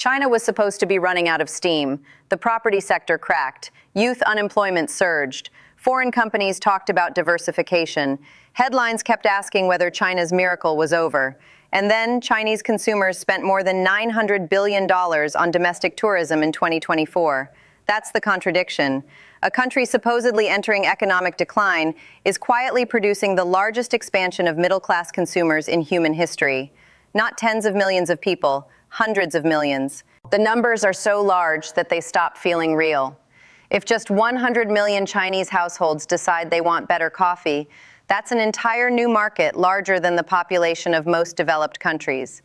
China was supposed to be running out of steam. The property sector cracked. Youth unemployment surged. Foreign companies talked about diversification. Headlines kept asking whether China's miracle was over. And then Chinese consumers spent more than $900 billion on domestic tourism in 2024. That's the contradiction. A country supposedly entering economic decline is quietly producing the largest expansion of middle-class consumers in human history. Not tens of millions of people, hundreds of millions. The numbers are so large that they stop feeling real. If just 100 million Chinese households decide they want better coffee, that's an entire new market larger than the population of most developed countries.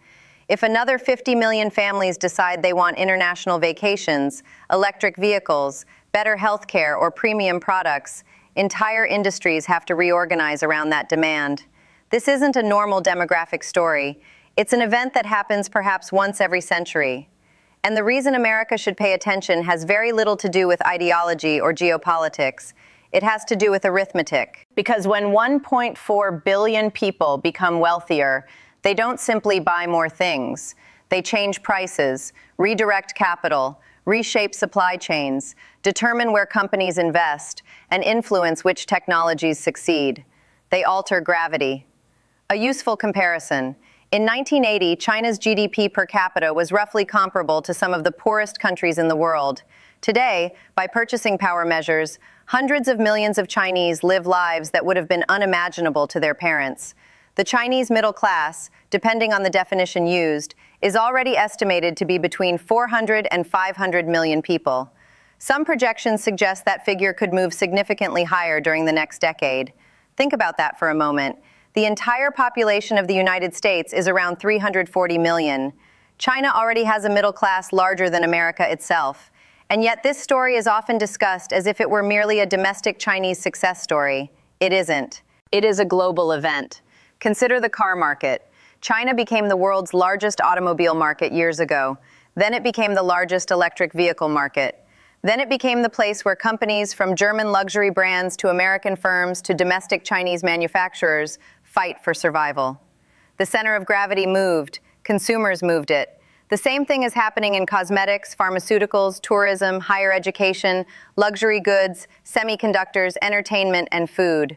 If another 50 million families decide they want international vacations, electric vehicles, better healthcare, or premium products, entire industries have to reorganize around that demand. This isn't a normal demographic story. It's an event that happens perhaps once every century. And the reason America should pay attention has very little to do with ideology or geopolitics. It has to do with arithmetic. Because when 1.4 billion people become wealthier, they don't simply buy more things. They change prices, redirect capital, reshape supply chains, determine where companies invest, and influence which technologies succeed. They alter gravity. A useful comparison. In 1980, China's GDP per capita was roughly comparable to some of the poorest countries in the world. Today, by purchasing power measures, hundreds of millions of Chinese live lives that would have been unimaginable to their parents. The Chinese middle class, depending on the definition used, is already estimated to be between 400 and 500 million people. Some projections suggest that figure could move significantly higher during the next decade. Think about that for a moment. The entire population of the United States is around 340 million. China already has a middle class larger than America itself. And yet this story is often discussed as if it were merely a domestic Chinese success story. It isn't. It is a global event. Consider the car market. China became the world's largest automobile market years ago. Then it became the largest electric vehicle market. Then it became the place where companies from German luxury brands to American firms to domestic Chinese manufacturers fight for survival. The center of gravity moved. Consumers moved it. The same thing is happening in cosmetics, pharmaceuticals, tourism, higher education, luxury goods, semiconductors, entertainment, and food.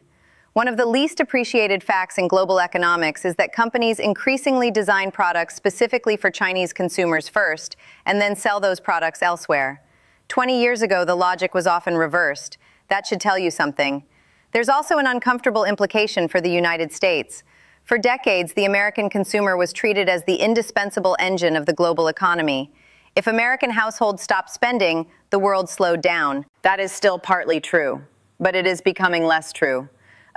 One of the least appreciated facts in global economics is that companies increasingly design products specifically for Chinese consumers first, and then sell those products elsewhere. 20 years ago, the logic was often reversed. That should tell you something. There's also an uncomfortable implication for the United States. For decades, the American consumer was treated as the indispensable engine of the global economy. If American households stopped spending, the world slowed down. That is still partly true, but it is becoming less true.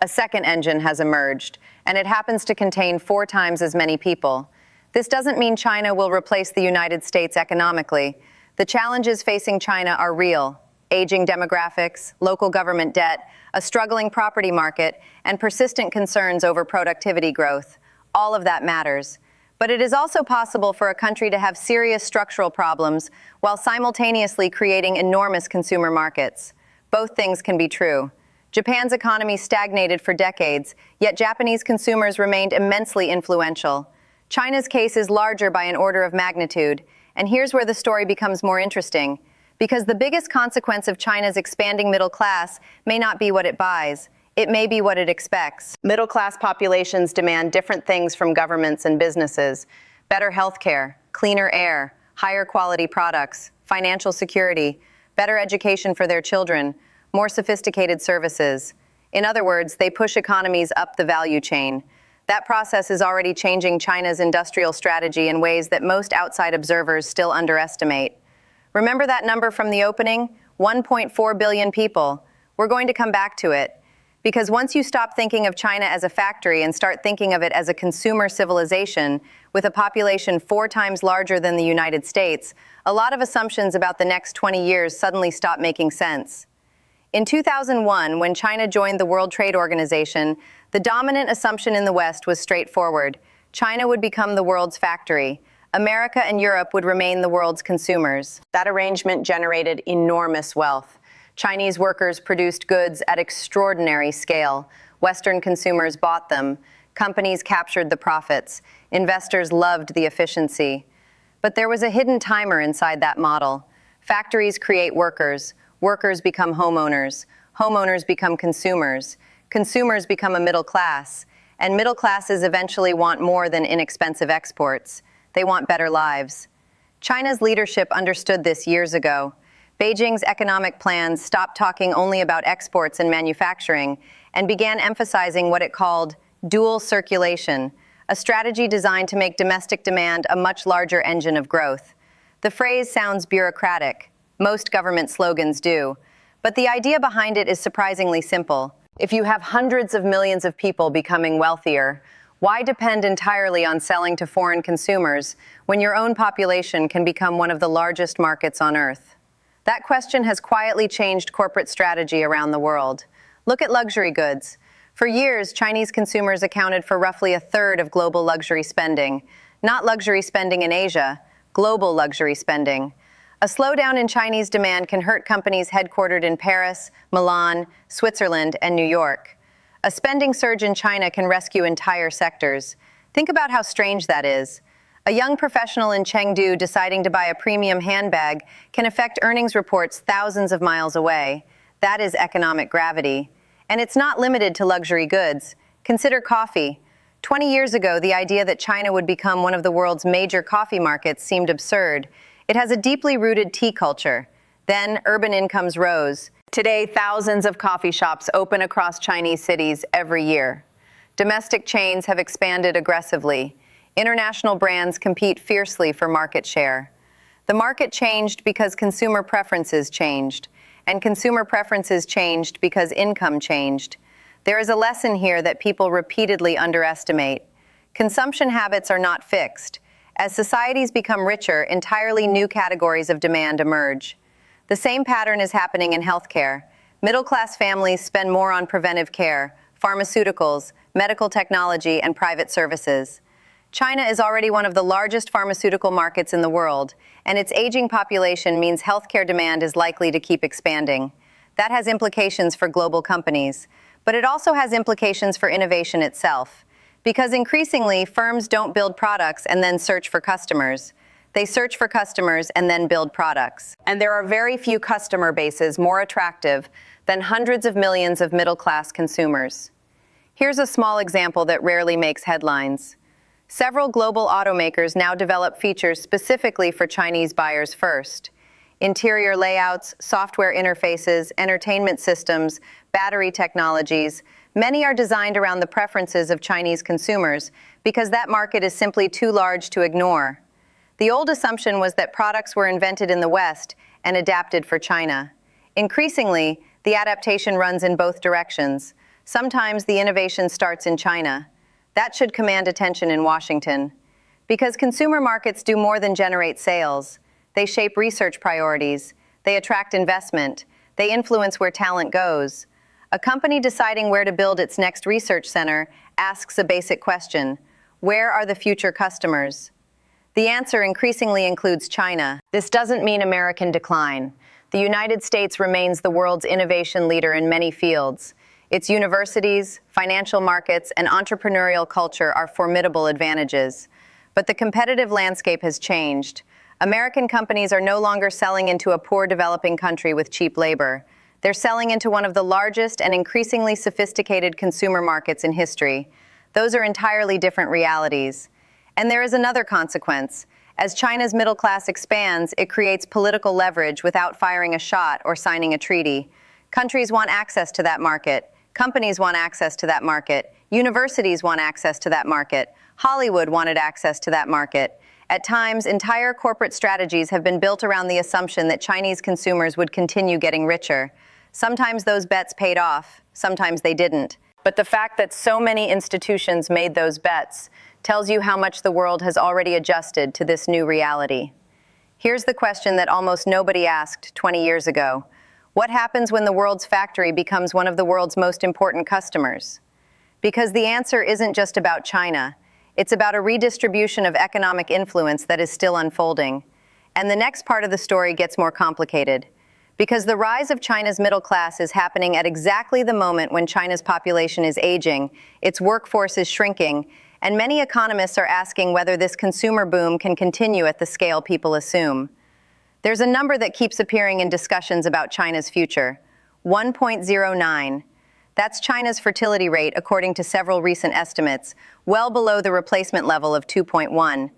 A second engine has emerged, and it happens to contain 4 times as many people. This doesn't mean China will replace the United States economically. The challenges facing China are real: aging demographics, local government debt, a struggling property market, and persistent concerns over productivity growth. All of that matters. But it is also possible for a country to have serious structural problems while simultaneously creating enormous consumer markets. Both things can be true. Japan's economy stagnated for decades, yet Japanese consumers remained immensely influential. China's case is larger by an order of magnitude, and here's where the story becomes more interesting. Because the biggest consequence of China's expanding middle class may not be what it buys, it may be what it expects. Middle-class populations demand different things from governments and businesses: better healthcare, cleaner air, higher quality products, financial security, better education for their children, more sophisticated services. In other words, they push economies up the value chain. That process is already changing China's industrial strategy in ways that most outside observers still underestimate. Remember that number from the opening? 1.4 billion people. We're going to come back to it. Because once you stop thinking of China as a factory and start thinking of it as a consumer civilization with a population 4 times larger than the United States, a lot of assumptions about the next 20 years suddenly stop making sense. In 2001, when China joined the World Trade Organization, the dominant assumption in the West was straightforward: China would become the world's factory. America and Europe would remain the world's consumers. That arrangement generated enormous wealth. Chinese workers produced goods at extraordinary scale. Western consumers bought them. Companies captured the profits. Investors loved the efficiency. But there was a hidden timer inside that model. Factories create workers, workers become homeowners, homeowners become consumers, consumers become a middle class, and middle classes eventually want more than inexpensive exports. They want better lives. China's leadership understood this years ago. Beijing's economic plans stopped talking only about exports and manufacturing and began emphasizing what it called dual circulation, a strategy designed to make domestic demand a much larger engine of growth. The phrase sounds bureaucratic. Most government slogans do. But the idea behind it is surprisingly simple. If you have hundreds of millions of people becoming wealthier, why depend entirely on selling to foreign consumers when your own population can become one of the largest markets on Earth? That question has quietly changed corporate strategy around the world. Look at luxury goods. For years, Chinese consumers accounted for roughly a third of global luxury spending. Not luxury spending in Asia, global luxury spending. A slowdown in Chinese demand can hurt companies headquartered in Paris, Milan, Switzerland, and New York. A spending surge in China can rescue entire sectors. Think about how strange that is. A young professional in Chengdu deciding to buy a premium handbag can affect earnings reports thousands of miles away. That is economic gravity. And it's not limited to luxury goods. Consider coffee. 20 years ago, the idea that China would become one of the world's major coffee markets seemed absurd. It has a deeply rooted tea culture. Then, urban incomes rose. Today, thousands of coffee shops open across Chinese cities every year. Domestic chains have expanded aggressively. International brands compete fiercely for market share. The market changed because consumer preferences changed, and consumer preferences changed because income changed. There is a lesson here that people repeatedly underestimate. Consumption habits are not fixed. As societies become richer, entirely new categories of demand emerge. The same pattern is happening in healthcare. Middle-class families spend more on preventive care, pharmaceuticals, medical technology, and private services. China is already one of the largest pharmaceutical markets in the world, and its aging population means healthcare demand is likely to keep expanding. That has implications for global companies, but it also has implications for innovation itself. Because increasingly, firms don't build products and then search for customers. They search for customers and then build products. And there are very few customer bases more attractive than hundreds of millions of middle-class consumers. Here's a small example that rarely makes headlines. Several global automakers now develop features specifically for Chinese buyers first. Interior layouts, software interfaces, entertainment systems, battery technologies, many are designed around the preferences of Chinese consumers because that market is simply too large to ignore. The old assumption was that products were invented in the West and adapted for China. Increasingly, the adaptation runs in both directions. Sometimes the innovation starts in China. That should command attention in Washington. Because consumer markets do more than generate sales. They shape research priorities. They attract investment. They influence where talent goes. A company deciding where to build its next research center asks a basic question: where are the future customers? The answer increasingly includes China. This doesn't mean American decline. The United States remains the world's innovation leader in many fields. Its universities, financial markets, and entrepreneurial culture are formidable advantages. But the competitive landscape has changed. American companies are no longer selling into a poor developing country with cheap labor. They're selling into one of the largest and increasingly sophisticated consumer markets in history. Those are entirely different realities. And there is another consequence. As China's middle class expands, it creates political leverage without firing a shot or signing a treaty. Countries want access to that market. Companies want access to that market. Universities want access to that market. Hollywood wanted access to that market. At times, entire corporate strategies have been built around the assumption that Chinese consumers would continue getting richer. Sometimes those bets paid off, sometimes they didn't. But the fact that so many institutions made those bets tells you how much the world has already adjusted to this new reality. Here's the question that almost nobody asked 20 years ago. What happens when the world's factory becomes one of the world's most important customers? Because the answer isn't just about China. It's about a redistribution of economic influence that is still unfolding. And the next part of the story gets more complicated. Because the rise of China's middle class is happening at exactly the moment when China's population is aging, its workforce is shrinking, and many economists are asking whether this consumer boom can continue at the scale people assume. There's a number that keeps appearing in discussions about China's future: 1.09. That's China's fertility rate according to several recent estimates, well below the replacement level of 2.1.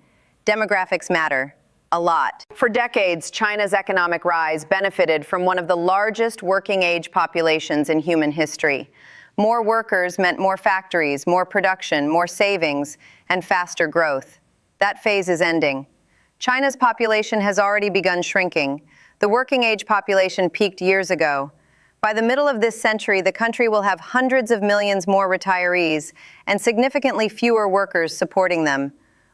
Demographics matter a lot. For decades, China's economic rise benefited from one of the largest working-age populations in human history. More workers meant more factories, more production, more savings, and faster growth. That phase is ending. China's population has already begun shrinking. The working-age population peaked years ago. By the middle of this century, the country will have hundreds of millions more retirees and significantly fewer workers supporting them.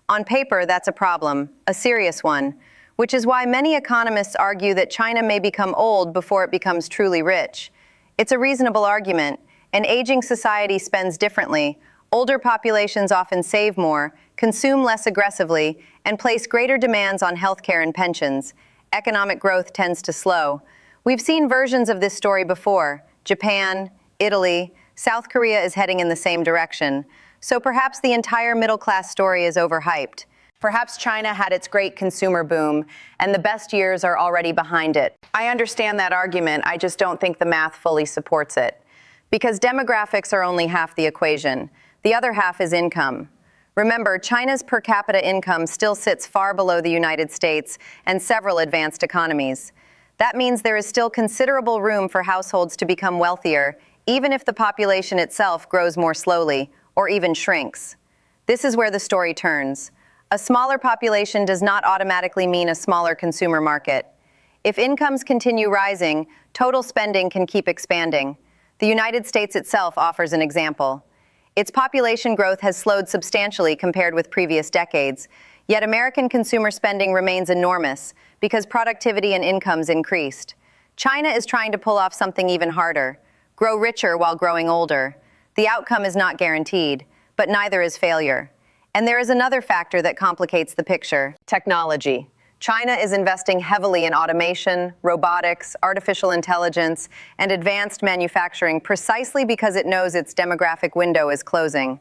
On paper, that's a problem, a serious one, which is why many economists argue that China may become old before it becomes truly rich. It's a reasonable argument. An aging society spends differently. Older populations often save more, consume less aggressively, and place greater demands on healthcare and pensions. Economic growth tends to slow. We've seen versions of this story before. Japan, Italy, South Korea is heading in the same direction. So perhaps the entire middle-class story is overhyped. Perhaps China had its great consumer boom, and the best years are already behind it. I understand that argument, I just don't think the math fully supports it. Because demographics are only half the equation. The other half is income. Remember, China's per capita income still sits far below the United States and several advanced economies. That means there is still considerable room for households to become wealthier, even if the population itself grows more slowly, or even shrinks. This is where the story turns. A smaller population does not automatically mean a smaller consumer market. If incomes continue rising, total spending can keep expanding. The United States itself offers an example. Its population growth has slowed substantially compared with previous decades, yet American consumer spending remains enormous because productivity and incomes increased. China is trying to pull off something even harder: grow richer while growing older. The outcome is not guaranteed, but neither is failure. And there is another factor that complicates the picture: technology. China is investing heavily in automation, robotics, artificial intelligence, and advanced manufacturing precisely because it knows its demographic window is closing.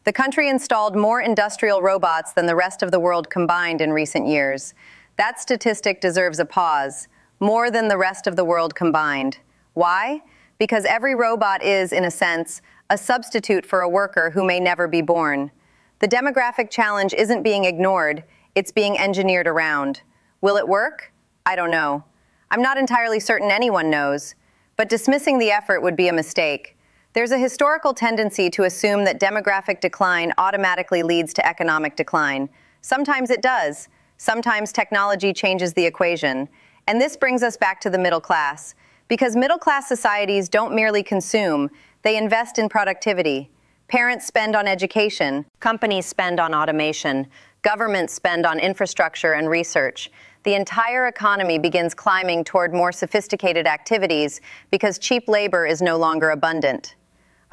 The country installed more industrial robots than the rest of the world combined in recent years. That statistic deserves a pause: more than the rest of the world combined. Why? Because every robot is, in a sense, a substitute for a worker who may never be born. The demographic challenge isn't being ignored, it's being engineered around. Will it work? I don't know. I'm not entirely certain anyone knows, but dismissing the effort would be a mistake. There's a historical tendency to assume that demographic decline automatically leads to economic decline. Sometimes it does. Sometimes technology changes the equation. And this brings us back to the middle class. Because middle-class societies don't merely consume, they invest in productivity. Parents spend on education, companies spend on automation, governments spend on infrastructure and research. The entire economy begins climbing toward more sophisticated activities because cheap labor is no longer abundant.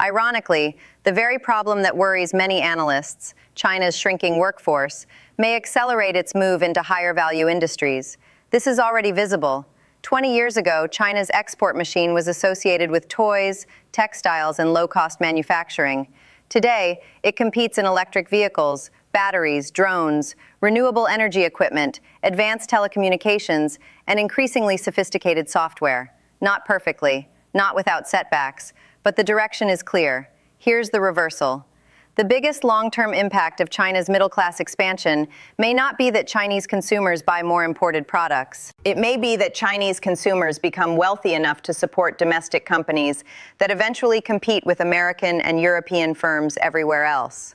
Ironically, the very problem that worries many analysts, China's shrinking workforce, may accelerate its move into higher-value industries. This is already visible. 20 years ago, China's export machine was associated with toys, textiles, and low-cost manufacturing. Today, it competes in electric vehicles, batteries, drones, renewable energy equipment, advanced telecommunications, and increasingly sophisticated software. Not perfectly, not without setbacks, but the direction is clear. Here's the reversal. The biggest long-term impact of China's middle-class expansion may not be that Chinese consumers buy more imported products. It may be that Chinese consumers become wealthy enough to support domestic companies that eventually compete with American and European firms everywhere else.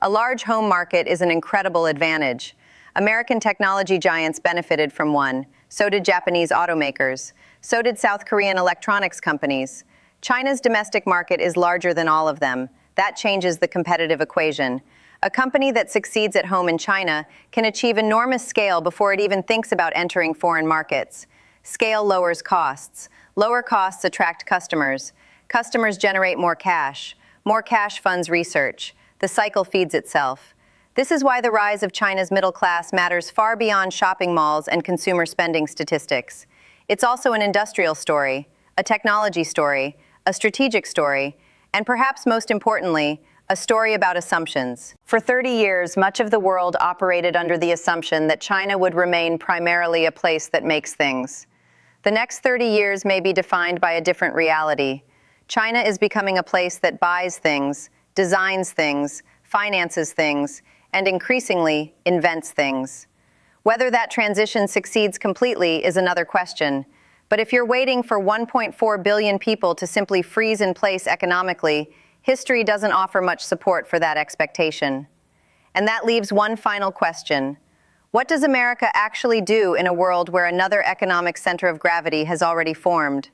A large home market is an incredible advantage. American technology giants benefited from one. So did Japanese automakers. So did South Korean electronics companies. China's domestic market is larger than all of them. That changes the competitive equation. A company that succeeds at home in China can achieve enormous scale before it even thinks about entering foreign markets. Scale lowers costs. Lower costs attract customers. Customers generate more cash. More cash funds research. The cycle feeds itself. This is why the rise of China's middle class matters far beyond shopping malls and consumer spending statistics. It's also an industrial story, a technology story, a strategic story, and perhaps most importantly, A story about assumptions. For 30 years, much of the world operated under the assumption that China would remain primarily a place that makes things. The next 30 years may be defined by a different reality. China is becoming a place that buys things, designs things, finances things, and increasingly invents things. Whether that transition succeeds completely is another question. But if you're waiting for 1.4 billion people to simply freeze in place economically, history doesn't offer much support for that expectation. And that leaves one final question. What does America actually do in a world where another economic center of gravity has already formed?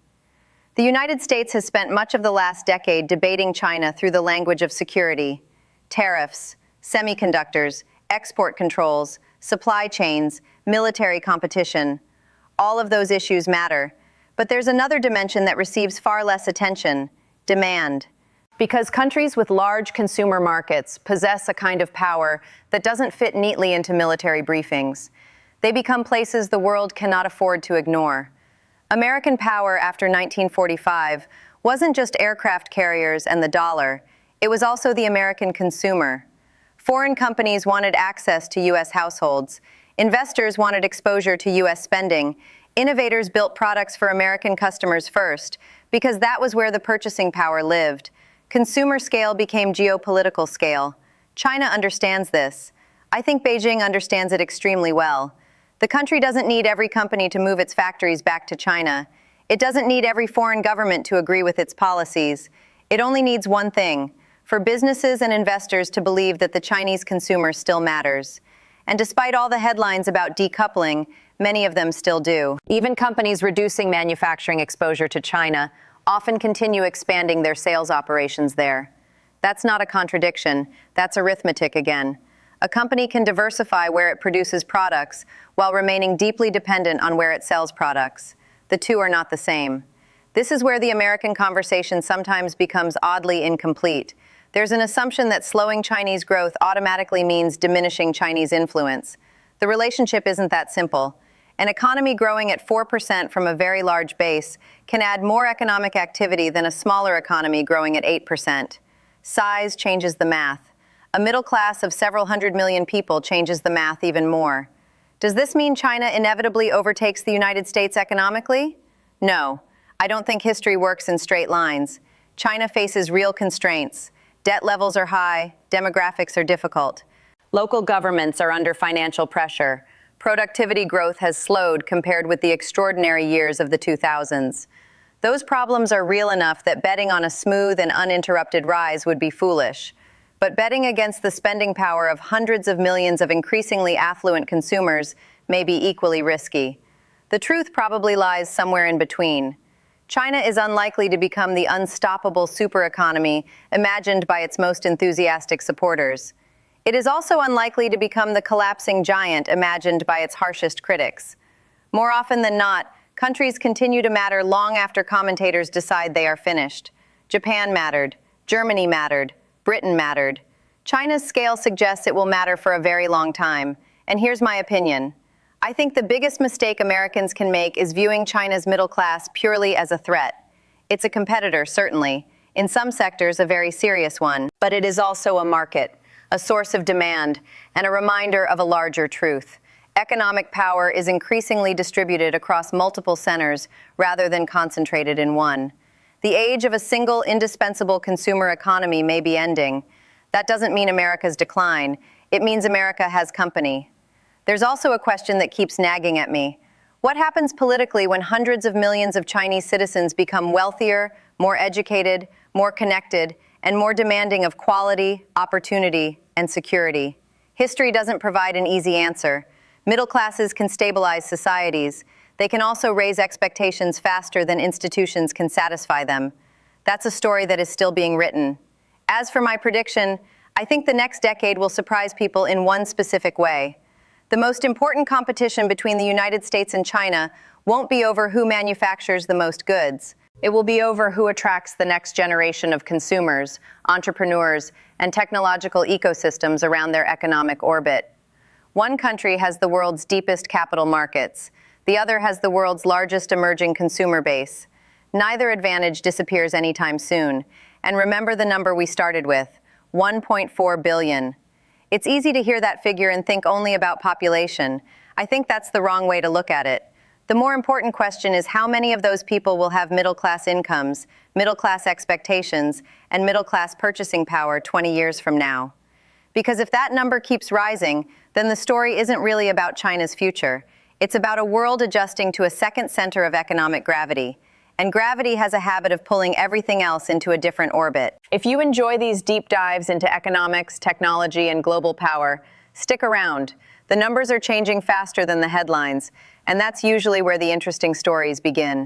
The United States has spent much of the last decade debating China through the language of security, tariffs, semiconductors, export controls, supply chains, military competition. All of those issues matter. But there's another dimension that receives far less attention: demand. Because countries with large consumer markets possess a kind of power that doesn't fit neatly into military briefings. They become places the world cannot afford to ignore. American power after 1945 wasn't just aircraft carriers and the dollar, it was also the American consumer. Foreign companies wanted access to U.S. households. Investors wanted exposure to U.S. spending. Innovators built products for American customers first, because that was where the purchasing power lived. Consumer scale became geopolitical scale. China understands this. I think Beijing understands it extremely well. The country doesn't need every company to move its factories back to China. It doesn't need every foreign government to agree with its policies. It only needs one thing: for businesses and investors to believe that the Chinese consumer still matters. And despite all the headlines about decoupling, many of them still do. Even companies reducing manufacturing exposure to China often continue expanding their sales operations there. That's not a contradiction, that's arithmetic again. A company can diversify where it produces products while remaining deeply dependent on where it sells products. The two are not the same. This is where the American conversation sometimes becomes oddly incomplete. There's an assumption that slowing Chinese growth automatically means diminishing Chinese influence. The relationship isn't that simple. An economy growing at 4% from a very large base can add more economic activity than a smaller economy growing at 8%. Size changes the math. A middle class of several hundred million people changes the math even more. Does this mean China inevitably overtakes the United States economically? No. I don't think history works in straight lines. China faces real constraints. Debt levels are high, demographics are difficult. Local governments are under financial pressure. Productivity growth has slowed compared with the extraordinary years of the 2000s. Those problems are real enough that betting on a smooth and uninterrupted rise would be foolish. But betting against the spending power of hundreds of millions of increasingly affluent consumers may be equally risky. The truth probably lies somewhere in between. China is unlikely to become the unstoppable supereconomy imagined by its most enthusiastic supporters. It is also unlikely to become the collapsing giant imagined by its harshest critics. More often than not, countries continue to matter long after commentators decide they are finished. Japan mattered. Germany mattered. Britain mattered. China's scale suggests it will matter for a very long time. And here's my opinion. I think the biggest mistake Americans can make is viewing China's middle class purely as a threat. It's a competitor, certainly. In some sectors, a very serious one. But it is also a market, a source of demand, and a reminder of a larger truth. Economic power is increasingly distributed across multiple centers rather than concentrated in one. The age of a single, indispensable consumer economy may be ending. That doesn't mean America's decline. It means America has company. There's also a question that keeps nagging at me. What happens politically when hundreds of millions of Chinese citizens become wealthier, more educated, more connected, and more demanding of quality, opportunity, and security? History doesn't provide an easy answer. Middle classes can stabilize societies. They can also raise expectations faster than institutions can satisfy them. That's a story that is still being written. As for my prediction, I think the next decade will surprise people in one specific way. The most important competition between the United States and China won't be over who manufactures the most goods. It will be over who attracts the next generation of consumers, entrepreneurs, and technological ecosystems around their economic orbit. One country has the world's deepest capital markets. The other has the world's largest emerging consumer base. Neither advantage disappears anytime soon. And remember the number we started with. 1.4 billion. It's easy to hear that figure and think only about population. I think that's the wrong way to look at it. The more important question is how many of those people will have middle-class incomes, middle-class expectations, and middle-class purchasing power 20 years from now. Because if that number keeps rising, then the story isn't really about China's future. It's about a world adjusting to a second center of economic gravity. And gravity has a habit of pulling everything else into a different orbit. If you enjoy these deep dives into economics, technology, and global power, stick around. The numbers are changing faster than the headlines, and that's usually where the interesting stories begin.